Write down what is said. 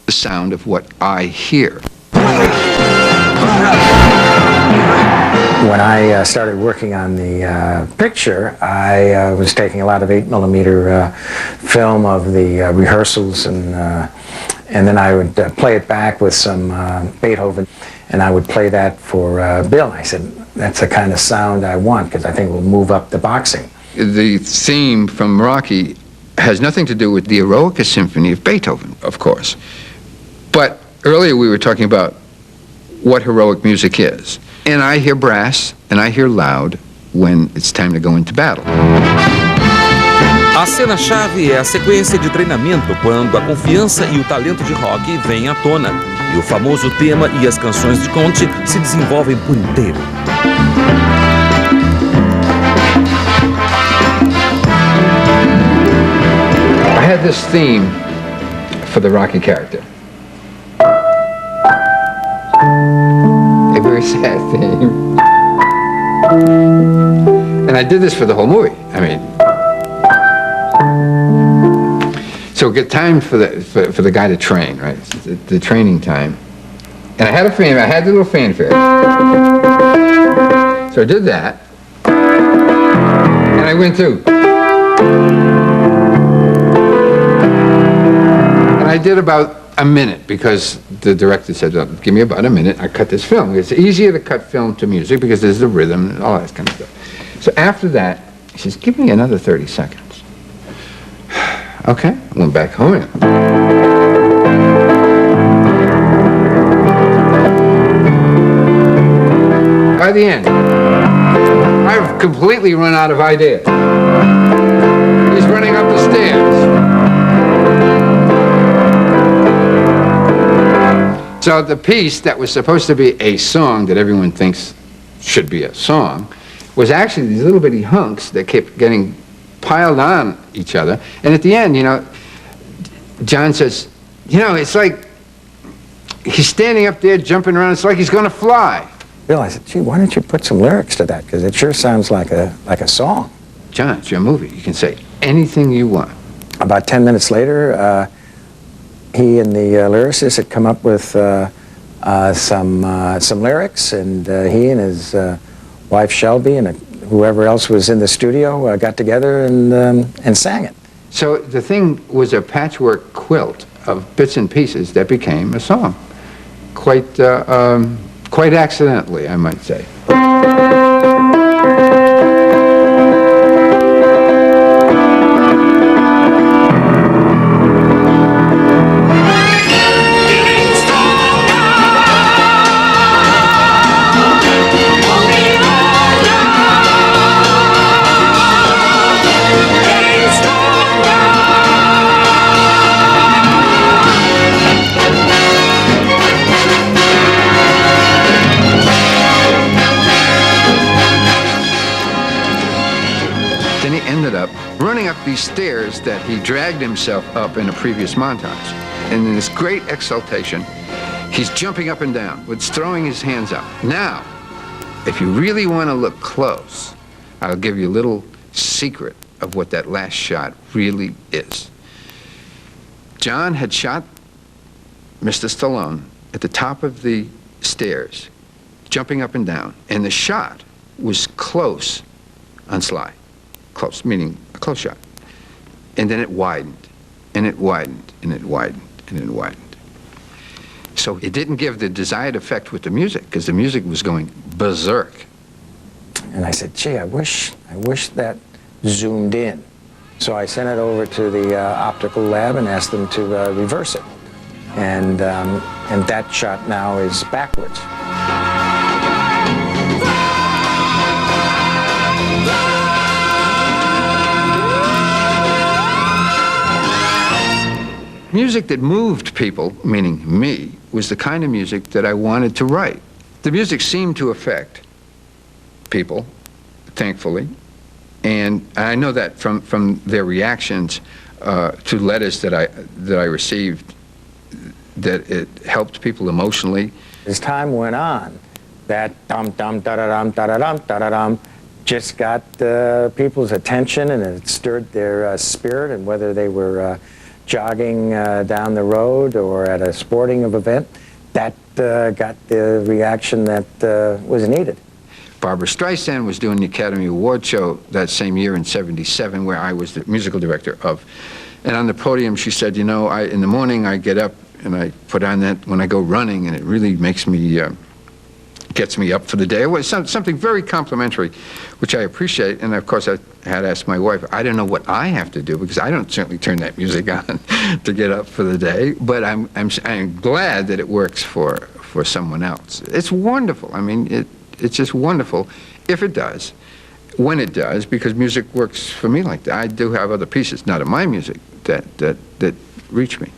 The sound of what I hear. When I started working on the picture, I was taking a lot of 8mm film of the rehearsals, and then I would play it back with some Beethoven, and I would play that for Bill. I said, that's the kind of sound I want, because I think it will move up the boxing. The theme from Rocky has nothing to do with the Eroica Symphony of Beethoven, of course. But earlier we were talking about what heroic music is. And I hear brass, and I hear loud when it's time to go into battle. A cena-chave é a sequência de treinamento quando a confiança e o talento de Rocky vêm à tona e o famoso tema e as canções de Conti se desenvolvem por inteiro. I had this theme for the Rocky character. A very sad theme. And I did this for the whole movie. I mean, so get time for the guy to train, right? The training time. And I had the little fanfare. So I did that. And I went through. And I did about a minute, because the director said, oh, give me about a minute, I cut this film. It's easier to cut film to music because there's the rhythm and all that kind of stuff. So after that, he says, give me another 30 seconds. Okay, I went back home. By the end, I've completely run out of ideas. He's running up the stairs. So the piece that was supposed to be a song that everyone thinks should be a song was actually these little bitty hunks that kept getting piled on each other. And at the end, you know, John says, you know, it's like he's standing up there jumping around. It's like he's going to fly. Bill, I said, gee, why don't you put some lyrics to that? Because it sure sounds like a song. John, it's your movie. You can say anything you want. About 10 minutes later, he and the lyricist had come up with some lyrics, and he and his wife Shelby and whoever else was in the studio got together and sang it. So the thing was a patchwork quilt of bits and pieces that became a song, quite accidentally, I might say. These stairs that he dragged himself up in a previous montage. And in this great exultation, he's jumping up and down, with throwing his hands up. Now, if you really want to look close, I'll give you a little secret of what that last shot really is. John had shot Mr. Stallone at the top of the stairs, jumping up and down, and the shot was close on Sly. Close, meaning a close shot. And then it widened, and it widened, and it widened, and it widened. So it didn't give the desired effect with the music, because the music was going berserk. And I said, gee, I wish that zoomed in. So I sent it over to the optical lab and asked them to reverse it. And that shot now is backwards. Music that moved people, meaning me, was the kind of music that I wanted to write. The music seemed to affect people, thankfully, and I know that from their reactions to letters that I received, that it helped people emotionally. As time went on, that dum-dum, da-da-dum, da-da-dum, da-da-dum just got people's attention, and it stirred their spirit, and whether they were jogging down the road or at a sporting event, that got the reaction that was needed. Barbra Streisand was doing the Academy Award show that same year in '77, where I was the musical director of. And on the podium, she said, you know, in the morning I get up and I put on that when I go running, and it really makes me, gets me up for the day. It was something very complimentary, which I appreciate. And of course, I had asked my wife, I don't know what I have to do, because I don't certainly turn that music on to get up for the day. But I'm glad that it works for someone else. It's wonderful. I mean, it's just wonderful if it does, when it does, because music works for me like that. I do have other pieces, not of my music, that reach me.